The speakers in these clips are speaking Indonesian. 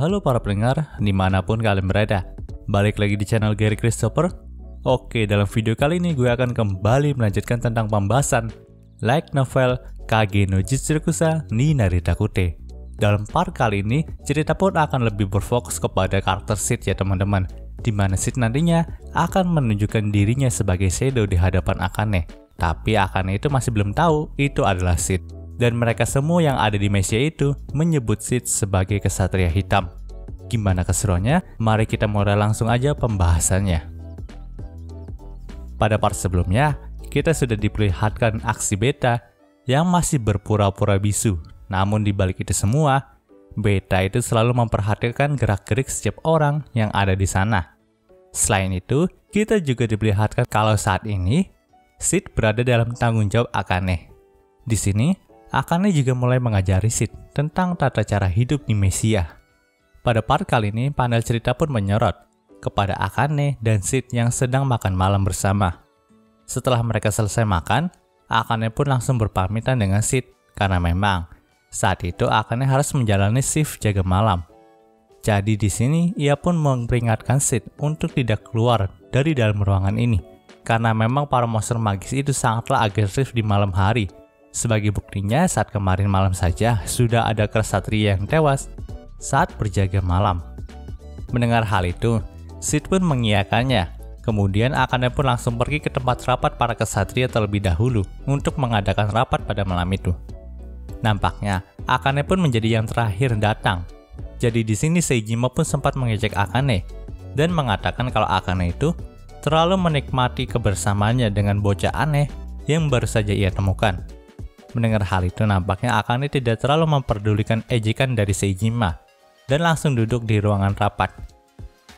Halo para pendengar, dimanapun kalian berada. Balik lagi di channel Gary Christopher. Oke, dalam video kali ini gue akan kembali melanjutkan tentang pembahasan light novel Kage no Jitsurukusa ni Narita Kute. Dalam part kali ini, cerita pun akan lebih berfokus kepada karakter Sid ya teman-teman, dimana Sid nantinya akan menunjukkan dirinya sebagai shadow di hadapan Akane. Tapi Akane itu masih belum tahu itu adalah Sid. Dan mereka semua yang ada di Mesia itu menyebut Sid sebagai kesatria hitam. Gimana keseruannya? Mari kita mulai langsung aja pembahasannya. Pada part sebelumnya, kita sudah diperlihatkan aksi Beta yang masih berpura-pura bisu. Namun di balik itu semua, Beta itu selalu memperhatikan gerak-gerik setiap orang yang ada di sana. Selain itu, kita juga diperlihatkan kalau saat ini, Sid berada dalam tanggung jawab Akane. Di sini, Akane juga mulai mengajari Sid tentang tata cara hidup di Mesia. Pada part kali ini, panel cerita pun menyorot kepada Akane dan Sid yang sedang makan malam bersama. Setelah mereka selesai makan, Akane pun langsung berpamitan dengan Sid karena memang saat itu Akane harus menjalani shift jaga malam. Jadi di sini ia pun memperingatkan Sid untuk tidak keluar dari dalam ruangan ini karena memang para monster magis itu sangatlah agresif di malam hari. Sebagai buktinya, saat kemarin malam saja sudah ada kesatria yang tewas saat berjaga malam. Mendengar hal itu, Sid pun mengiyakannya. Kemudian Akane pun langsung pergi ke tempat rapat para kesatria terlebih dahulu untuk mengadakan rapat pada malam itu. Nampaknya Akane pun menjadi yang terakhir datang. Jadi di sini Seijima pun sempat mengejek Akane dan mengatakan kalau Akane itu terlalu menikmati kebersamaannya dengan bocah aneh yang baru saja ia temukan. Mendengar hal itu, nampaknya Akane tidak terlalu memperdulikan ejekan dari Seijima dan langsung duduk di ruangan rapat.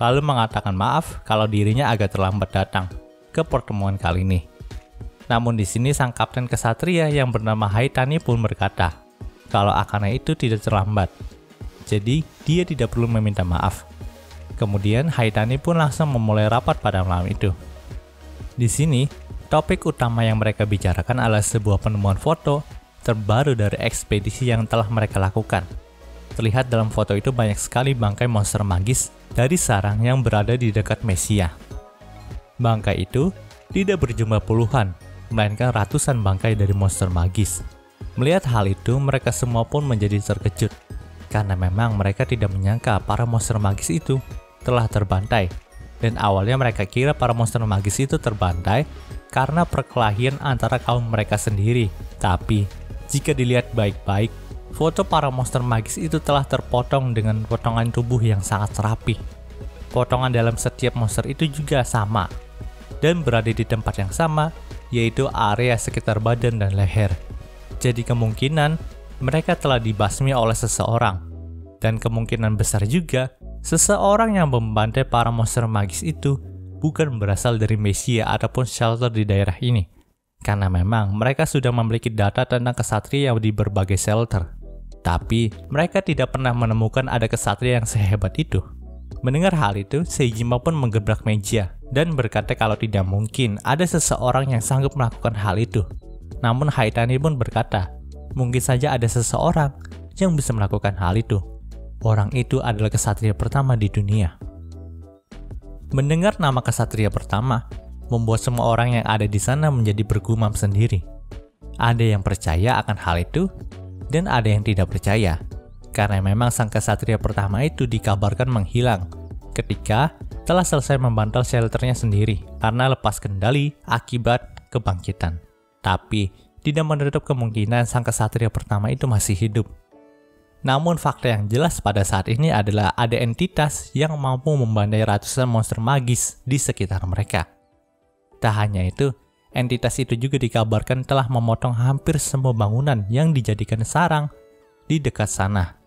Lalu mengatakan maaf kalau dirinya agak terlambat datang ke pertemuan kali ini. Namun di sini sang kapten kesatria yang bernama Haitani pun berkata kalau Akane itu tidak terlambat. Jadi dia tidak perlu meminta maaf. Kemudian Haitani pun langsung memulai rapat pada malam itu. Di sini, topik utama yang mereka bicarakan adalah sebuah penemuan foto terbaru dari ekspedisi yang telah mereka lakukan. Terlihat dalam foto itu banyak sekali bangkai monster magis dari sarang yang berada di dekat Mesia. Bangkai itu tidak berjumlah puluhan, melainkan ratusan bangkai dari monster magis. Melihat hal itu, mereka semua pun menjadi terkejut, karena memang mereka tidak menyangka para monster magis itu telah terbantai. Dan awalnya mereka kira para monster magis itu terbantai karena perkelahian antara kaum mereka sendiri. Tapi, jika dilihat baik-baik, foto para monster magis itu telah terpotong dengan potongan tubuh yang sangat rapi. Potongan dalam setiap monster itu juga sama, dan berada di tempat yang sama, yaitu area sekitar badan dan leher. Jadi kemungkinan, mereka telah dibasmi oleh seseorang. Dan kemungkinan besar juga, seseorang yang membantai para monster magis itu bukan berasal dari Mesia ataupun shelter di daerah ini, karena memang mereka sudah memiliki data tentang kesatria di berbagai shelter. Tapi mereka tidak pernah menemukan ada kesatria yang sehebat itu. Mendengar hal itu, Seijima pun menggebrak meja dan berkata kalau tidak mungkin ada seseorang yang sanggup melakukan hal itu. Namun Haitani pun berkata, mungkin saja ada seseorang yang bisa melakukan hal itu. Orang itu adalah kesatria pertama di dunia. Mendengar nama kesatria pertama, membuat semua orang yang ada di sana menjadi bergumam sendiri. Ada yang percaya akan hal itu, dan ada yang tidak percaya. Karena memang sang kesatria pertama itu dikabarkan menghilang ketika telah selesai membantal shelternya sendiri karena lepas kendali akibat kebangkitan. Tapi, tidak menutup kemungkinan sang kesatria pertama itu masih hidup. Namun fakta yang jelas pada saat ini adalah ada entitas yang mampu membandai ratusan monster magis di sekitar mereka. Tak hanya itu, entitas itu juga dikabarkan telah memotong hampir semua bangunan yang dijadikan sarang di dekat sana.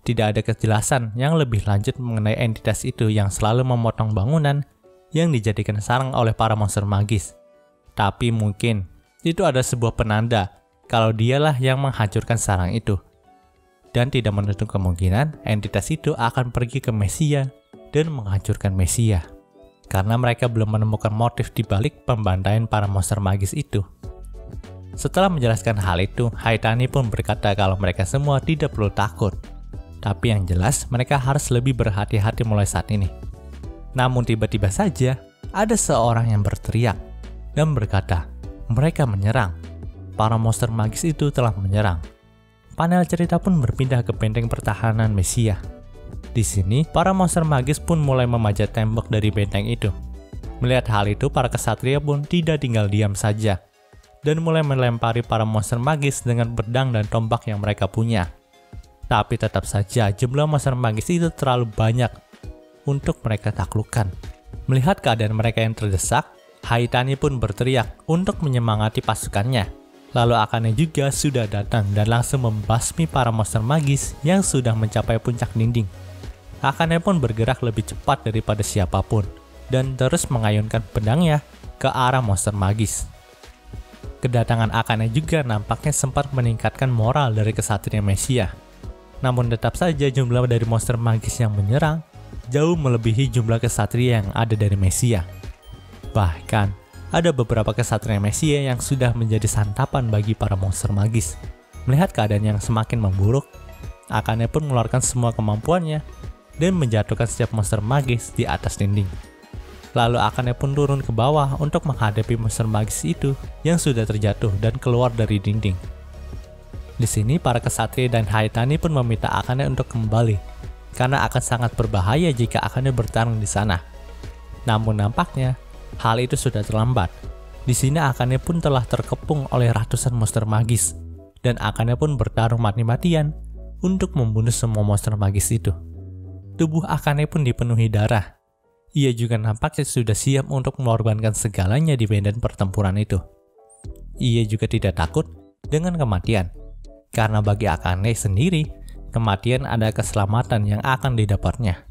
Tidak ada kejelasan yang lebih lanjut mengenai entitas itu yang selalu memotong bangunan yang dijadikan sarang oleh para monster magis. Tapi mungkin itu ada sebuah penanda kalau dialah yang menghancurkan sarang itu. Dan tidak menutup kemungkinan entitas itu akan pergi ke Mesia dan menghancurkan Mesia. Karena mereka belum menemukan motif di balik pembantaian para monster magis itu. Setelah menjelaskan hal itu, Haitani pun berkata kalau mereka semua tidak perlu takut. Tapi yang jelas mereka harus lebih berhati-hati mulai saat ini. Namun tiba-tiba saja ada seorang yang berteriak dan berkata, mereka menyerang. Para monster magis itu telah menyerang. Panel cerita pun berpindah ke benteng pertahanan Mesia. Di sini, para monster magis pun mulai memanjat tembok dari benteng itu. Melihat hal itu, para kesatria pun tidak tinggal diam saja dan mulai melempari para monster magis dengan pedang dan tombak yang mereka punya. Tapi tetap saja jumlah monster magis itu terlalu banyak untuk mereka taklukkan. Melihat keadaan mereka yang terdesak, Haitani pun berteriak untuk menyemangati pasukannya. Lalu Akane juga sudah datang dan langsung membasmi para monster magis yang sudah mencapai puncak dinding. Akane pun bergerak lebih cepat daripada siapapun dan terus mengayunkan pedangnya ke arah monster magis. Kedatangan Akane juga nampaknya sempat meningkatkan moral dari kesatria Mesia. Namun tetap saja jumlah dari monster magis yang menyerang jauh melebihi jumlah kesatria yang ada dari Mesia. Bahkan, ada beberapa kesatria Mesia yang sudah menjadi santapan bagi para monster magis. Melihat keadaan yang semakin memburuk, Akane pun mengeluarkan semua kemampuannya dan menjatuhkan setiap monster magis di atas dinding. Lalu Akane pun turun ke bawah untuk menghadapi monster magis itu yang sudah terjatuh dan keluar dari dinding. Di sini para kesatria dan Haitani pun meminta Akane untuk kembali karena akan sangat berbahaya jika Akane bertarung di sana. Namun nampaknya hal itu sudah terlambat. Di sini Akane pun telah terkepung oleh ratusan monster magis dan Akane pun bertarung mati-matian untuk membunuh semua monster magis itu. Tubuh Akane pun dipenuhi darah. Ia juga nampaknya sudah siap untuk mengorbankan segalanya di medan pertempuran itu. Ia juga tidak takut dengan kematian, karena bagi Akane sendiri, kematian adalah keselamatan yang akan didapatnya.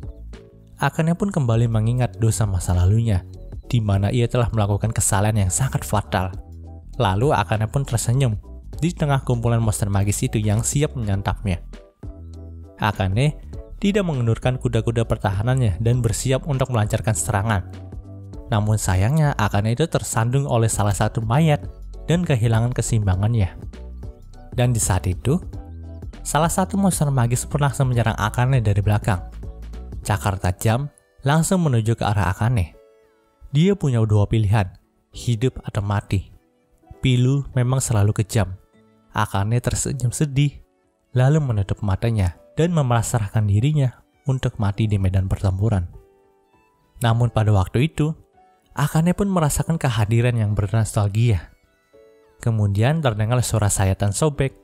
Akane pun kembali mengingat dosa masa lalunya, di mana ia telah melakukan kesalahan yang sangat fatal. Lalu Akane pun tersenyum di tengah kumpulan monster magis itu yang siap menyantapnya. Akane tidak mengendurkan kuda-kuda pertahanannya dan bersiap untuk melancarkan serangan. Namun sayangnya Akane itu tersandung oleh salah satu mayat dan kehilangan keseimbangannya. Dan di saat itu, salah satu monster magis pun langsung menyerang Akane dari belakang. Cakar tajam langsung menuju ke arah Akane. Dia punya dua pilihan, hidup atau mati. Pilu memang selalu kejam. Akane tersenyum sedih, lalu menutup matanya dan memasrahkan dirinya untuk mati di medan pertempuran. Namun pada waktu itu, Akane pun merasakan kehadiran yang bernostalgia. Kemudian terdengar suara sayatan sobek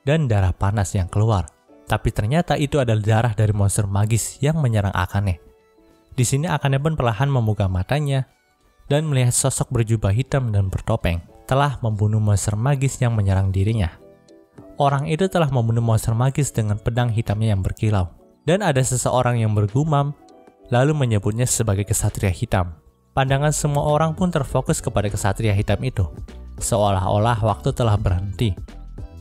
dan darah panas yang keluar. Tapi ternyata itu adalah darah dari monster magis yang menyerang Akane. Di sini Akane pun perlahan membuka matanya dan melihat sosok berjubah hitam dan bertopeng telah membunuh monster magis yang menyerang dirinya. Orang itu telah membunuh monster magis dengan pedang hitamnya yang berkilau. Dan ada seseorang yang bergumam, lalu menyebutnya sebagai kesatria hitam. Pandangan semua orang pun terfokus kepada kesatria hitam itu. Seolah-olah waktu telah berhenti.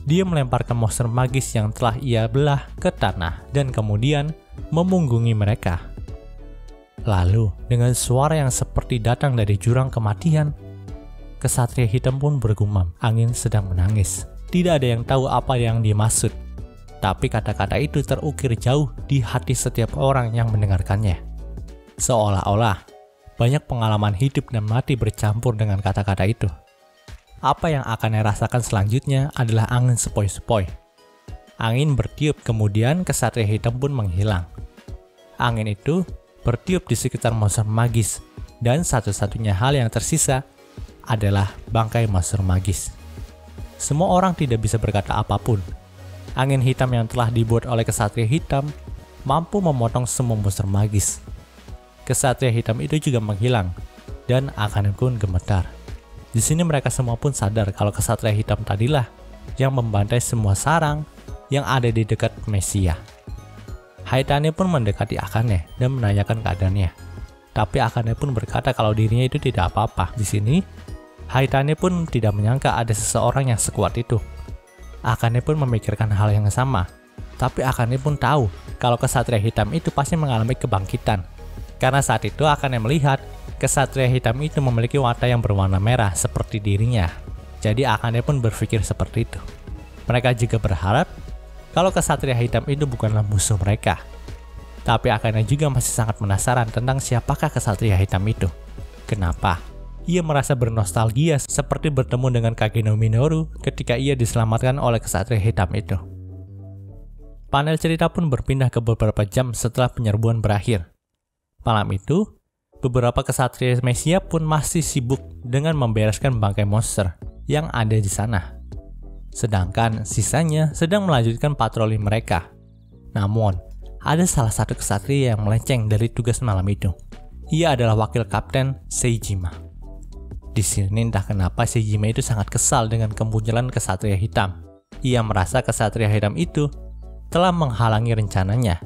Dia melemparkan monster magis yang telah ia belah ke tanah dan kemudian memunggungi mereka. Lalu, dengan suara yang seperti datang dari jurang kematian, kesatria hitam pun bergumam, angin sedang menangis. Tidak ada yang tahu apa yang dimaksud, tapi kata-kata itu terukir jauh di hati setiap orang yang mendengarkannya. Seolah-olah banyak pengalaman hidup dan mati bercampur dengan kata-kata itu. Apa yang Akane rasakan selanjutnya adalah angin sepoi-sepoi. Angin bertiup, kemudian kesatria hitam pun menghilang. Angin itu bertiup di sekitar monster magis, dan satu-satunya hal yang tersisa adalah bangkai monster magis. Semua orang tidak bisa berkata apapun. Angin hitam yang telah dibuat oleh kesatria hitam mampu memotong semua monster magis. Kesatria hitam itu juga menghilang, dan Akane pun gemetar. Di sini mereka semua pun sadar kalau kesatria hitam tadilah yang membantai semua sarang yang ada di dekat Mesia. Haitani pun mendekati Akane dan menanyakan keadaannya. Tapi Akane pun berkata kalau dirinya itu tidak apa-apa. Di sini, Haitani pun tidak menyangka ada seseorang yang sekuat itu. Akane pun memikirkan hal yang sama. Tapi Akane pun tahu kalau kesatria hitam itu pasti mengalami kebangkitan. Karena saat itu Akane melihat kesatria hitam itu memiliki mata yang berwarna merah seperti dirinya. Jadi Akane pun berpikir seperti itu. Mereka juga berharap kalau kesatria hitam itu bukanlah musuh mereka. Tapi Akane juga masih sangat penasaran tentang siapakah kesatria hitam itu. Kenapa? Ia merasa bernostalgia seperti bertemu dengan Kageno Minoru ketika ia diselamatkan oleh kesatria hitam itu. Panel cerita pun berpindah ke beberapa jam setelah penyerbuan berakhir. Malam itu, beberapa kesatria Mesia pun masih sibuk dengan membereskan bangkai monster yang ada di sana. Sedangkan sisanya sedang melanjutkan patroli mereka. Namun, ada salah satu kesatria yang melenceng dari tugas malam itu. Ia adalah wakil kapten Seijima. Di sini entah kenapa Seijima itu sangat kesal dengan kemunculan kesatria hitam. Ia merasa kesatria hitam itu telah menghalangi rencananya.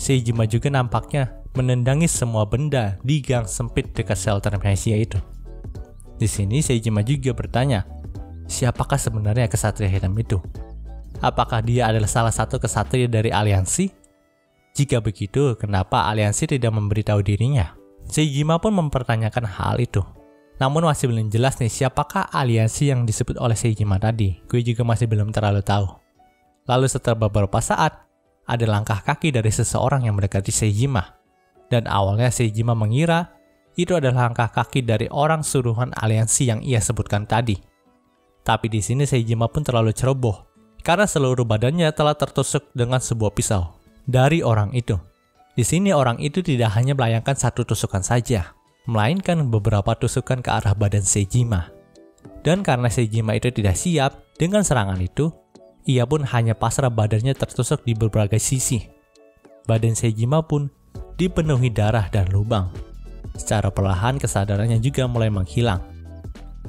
Seijima juga nampaknya menendangi semua benda di gang sempit dekat shelter Mesia itu. Di sini Seijima juga bertanya, siapakah sebenarnya kesatria hitam itu? Apakah dia adalah salah satu kesatria dari aliansi? Jika begitu, kenapa aliansi tidak memberitahu dirinya? Seijima pun mempertanyakan hal itu. Namun masih belum jelas nih siapakah aliansi yang disebut oleh Seijima tadi. Gue juga masih belum terlalu tahu. Lalu setelah beberapa saat, ada langkah kaki dari seseorang yang mendekati Seijima. Dan awalnya Seijima mengira itu adalah langkah kaki dari orang suruhan aliansi yang ia sebutkan tadi. Tapi di sini Seijima pun terlalu ceroboh karena seluruh badannya telah tertusuk dengan sebuah pisau dari orang itu. Di sini orang itu tidak hanya melayangkan satu tusukan saja, melainkan beberapa tusukan ke arah badan Seijima. Dan karena Seijima itu tidak siap dengan serangan itu, ia pun hanya pasrah badannya tertusuk di berbagai sisi. Badan Seijima pun dipenuhi darah dan lubang. Secara perlahan kesadarannya juga mulai menghilang.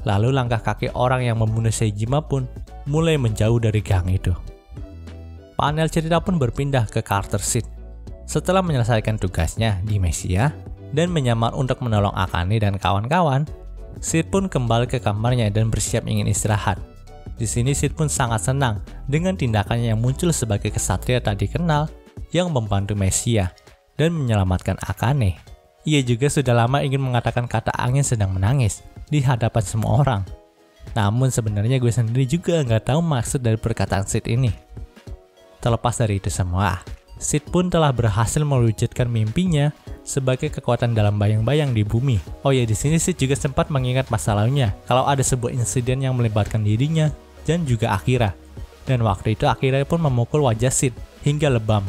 Lalu langkah kaki orang yang membunuh Seijima pun mulai menjauh dari gang itu. Panel cerita pun berpindah ke Carter Seed. Setelah menyelesaikan tugasnya di Mesia dan menyamar untuk menolong Akane dan kawan-kawan, Seed pun kembali ke kamarnya dan bersiap ingin istirahat. Di sini Seed pun sangat senang dengan tindakannya yang muncul sebagai kesatria tadi kenal yang membantu Mesia dan menyelamatkan Akane. Ia juga sudah lama ingin mengatakan kata angin sedang menangis di hadapan semua orang. Namun sebenarnya gue sendiri juga nggak tahu maksud dari perkataan Seed ini. Terlepas dari itu semua, Seed pun telah berhasil mewujudkan mimpinya sebagai kekuatan dalam bayang-bayang di bumi. Oh ya, di sini Seed juga sempat mengingat masa lalunya kalau ada sebuah insiden yang melibatkan dirinya dan juga Akira. Dan waktu itu Akira pun memukul wajah Seed hingga lebam.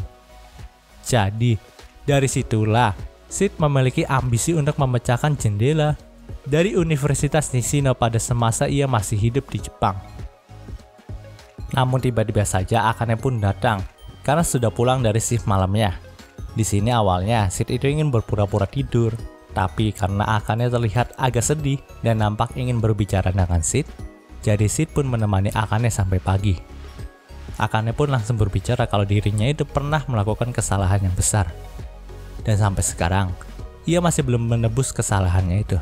Jadi, dari situlah Seed memiliki ambisi untuk memecahkan jendela dari Universitas Nishino pada semasa ia masih hidup di Jepang. Namun tiba-tiba saja Akane pun datang karena sudah pulang dari shift malamnya. Di sini awalnya Seed itu ingin berpura-pura tidur, tapi karena Akane terlihat agak sedih dan nampak ingin berbicara dengan Seed, jadi Seed pun menemani Akane sampai pagi. Akane pun langsung berbicara kalau dirinya itu pernah melakukan kesalahan yang besar. Dan sampai sekarang, ia masih belum menebus kesalahannya itu.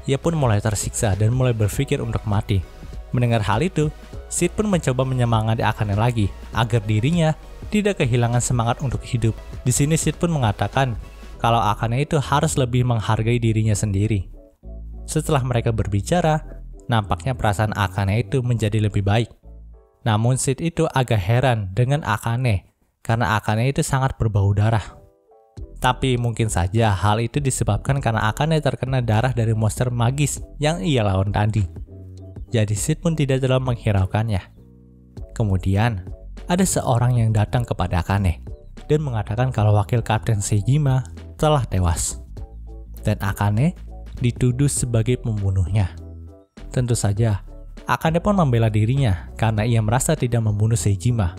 Ia pun mulai tersiksa dan mulai berpikir untuk mati. Mendengar hal itu, Seed pun mencoba menyemangati Akane lagi agar dirinya tidak kehilangan semangat untuk hidup. Di sini Seed pun mengatakan kalau Akane itu harus lebih menghargai dirinya sendiri. Setelah mereka berbicara, nampaknya perasaan Akane itu menjadi lebih baik. Namun Seed itu agak heran dengan Akane karena Akane itu sangat berbau darah. Tapi mungkin saja hal itu disebabkan karena Akane terkena darah dari monster magis yang ia lawan tadi. Jadi Seed pun tidak terlalu menghiraukannya. Kemudian, ada seorang yang datang kepada Akane dan mengatakan kalau wakil Kapten Seijima telah tewas. Dan Akane dituduh sebagai pembunuhnya. Tentu saja, Akane pun membela dirinya karena ia merasa tidak membunuh Seijima.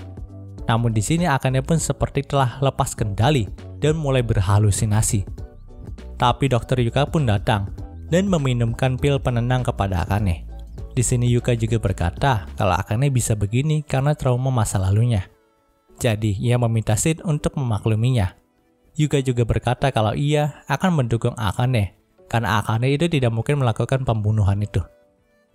Namun di sini Akane pun seperti telah lepas kendali dan mulai berhalusinasi. Tapi Dr. Yuka pun datang dan meminumkan pil penenang kepada Akane. Di sini Yuka juga berkata kalau Akane bisa begini karena trauma masa lalunya. Jadi ia meminta Seed untuk memakluminya. Yuka juga berkata kalau ia akan mendukung Akane karena Akane itu tidak mungkin melakukan pembunuhan itu.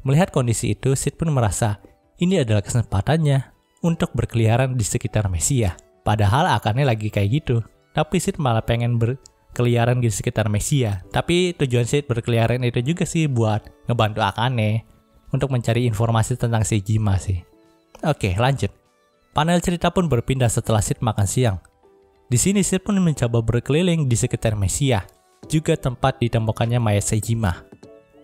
Melihat kondisi itu, Seed pun merasa ini adalah kesempatannya untuk berkeliaran di sekitar Mesia. Padahal Akane lagi kayak gitu, tapi Seed malah pengen berkeliaran di sekitar Mesia. Tapi tujuan Seed berkeliaran itu juga sih buat ngebantu Akane untuk mencari informasi tentang Seijima sih. Oke, lanjut. Panel cerita pun berpindah setelah Sid makan siang. Di sini Sid pun mencoba berkeliling di sekitar Messiah, juga tempat ditemukannya mayat Sejima.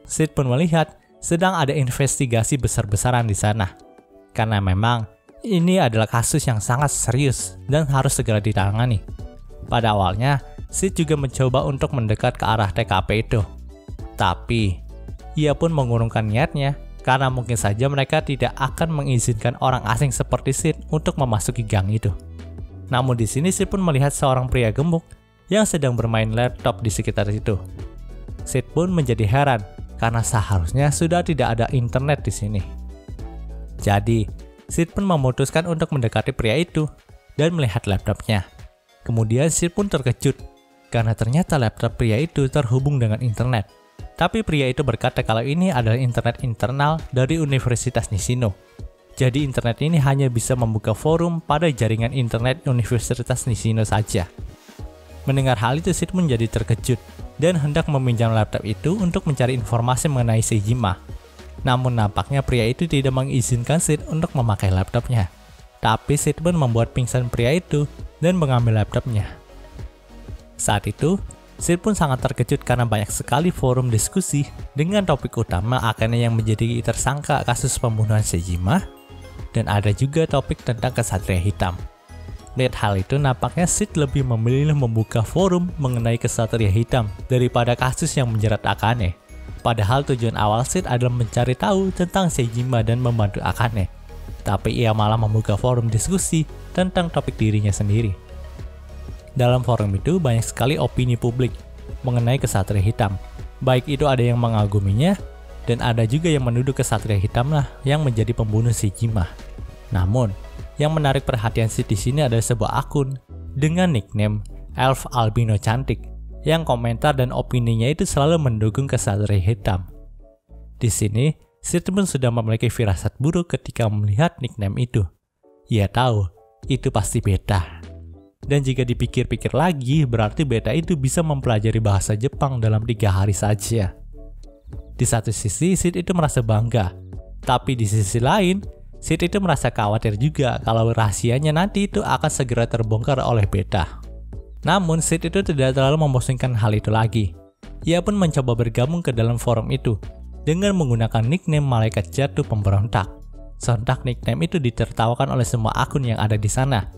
Sid pun melihat sedang ada investigasi besar-besaran di sana. Karena memang ini adalah kasus yang sangat serius dan harus segera ditangani. Pada awalnya, Sid juga mencoba untuk mendekat ke arah TKP itu. Tapi, ia pun mengurungkan niatnya karena mungkin saja mereka tidak akan mengizinkan orang asing seperti Sid untuk memasuki gang itu. Namun di sini Sid pun melihat seorang pria gemuk yang sedang bermain laptop di sekitar situ. Sid pun menjadi heran karena seharusnya sudah tidak ada internet di sini. Jadi, Sid pun memutuskan untuk mendekati pria itu dan melihat laptopnya. Kemudian Sid pun terkejut karena ternyata laptop pria itu terhubung dengan internet. Tapi pria itu berkata kalau ini adalah internet internal dari Universitas Nishino. Jadi internet ini hanya bisa membuka forum pada jaringan internet Universitas Nishino saja. Mendengar hal itu, Sid pun menjadi terkejut dan hendak meminjam laptop itu untuk mencari informasi mengenai Sejima. Namun nampaknya pria itu tidak mengizinkan Sid untuk memakai laptopnya. Tapi Sid pun membuat pingsan pria itu dan mengambil laptopnya. Saat itu, Sid pun sangat terkejut karena banyak sekali forum diskusi dengan topik utama Akane yang menjadi tersangka kasus pembunuhan Sejima, dan ada juga topik tentang kesatria hitam. Lihat hal itu, nampaknya Sid lebih memilih membuka forum mengenai kesatria hitam daripada kasus yang menjerat Akane. Padahal tujuan awal Sid adalah mencari tahu tentang Sejima dan membantu Akane. Tapi ia malah membuka forum diskusi tentang topik dirinya sendiri. Dalam forum itu banyak sekali opini publik mengenai kesatria hitam. Baik itu ada yang mengaguminya, dan ada juga yang menuduh kesatria hitam lah yang menjadi pembunuh Sejima. Namun, yang menarik perhatian Sid di sini adalah sebuah akun dengan nickname Elf Albino Cantik yang komentar dan opininya itu selalu mendukung kesatria hitam. Di sini, Sid pun sudah memiliki firasat buruk ketika melihat nickname itu. Ia tahu, itu pasti beta. Dan jika dipikir-pikir lagi, berarti beta itu bisa mempelajari bahasa Jepang dalam 3 hari saja. Di satu sisi, Sid itu merasa bangga. Tapi di sisi lain, Sid itu merasa khawatir juga kalau rahasianya nanti itu akan segera terbongkar oleh beta. Namun, Sid itu tidak terlalu memusingkan hal itu lagi. Ia pun mencoba bergabung ke dalam forum itu dengan menggunakan nickname Malaikat Jatuh Pemberontak. Sontak nickname itu ditertawakan oleh semua akun yang ada di sana.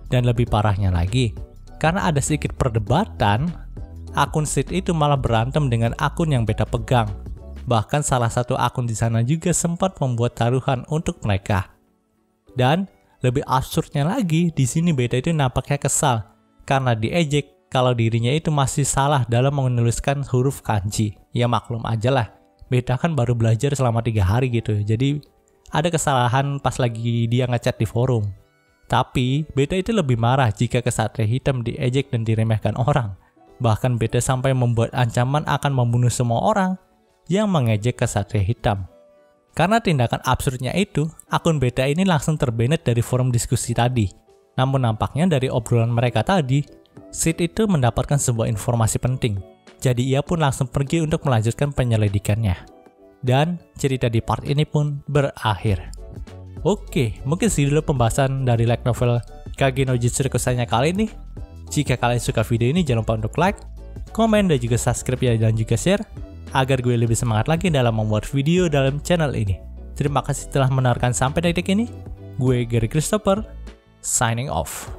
Dan lebih parahnya lagi, karena ada sedikit perdebatan, akun Sid itu malah berantem dengan akun yang beta pegang. Bahkan salah satu akun di sana juga sempat membuat taruhan untuk mereka. Dan lebih absurdnya lagi, di sini beta itu nampaknya kesal karena diejek kalau dirinya itu masih salah dalam menuliskan huruf kanji. Ya maklum aja lah, beta kan baru belajar selama 3 hari gitu. Jadi ada kesalahan pas lagi dia ngechat di forum. Tapi, beta itu lebih marah jika kesatria hitam diejek dan diremehkan orang. Bahkan beta sampai membuat ancaman akan membunuh semua orang yang mengejek kesatria hitam. Karena tindakan absurdnya itu, akun beta ini langsung terbanet dari forum diskusi tadi. Namun nampaknya dari obrolan mereka tadi, Sid itu mendapatkan sebuah informasi penting. Jadi ia pun langsung pergi untuk melanjutkan penyelidikannya. Dan cerita di part ini pun berakhir. Oke, mungkin segitu dulu pembahasan dari light novel Kage no Jitsuruku Sanya kali ini. Jika kalian suka video ini, jangan lupa untuk like, komen, dan juga subscribe ya, dan juga share, agar gue lebih semangat lagi dalam membuat video dalam channel ini. Terima kasih telah mendengarkan sampai detik ini. Gue Gary Christopher, signing off.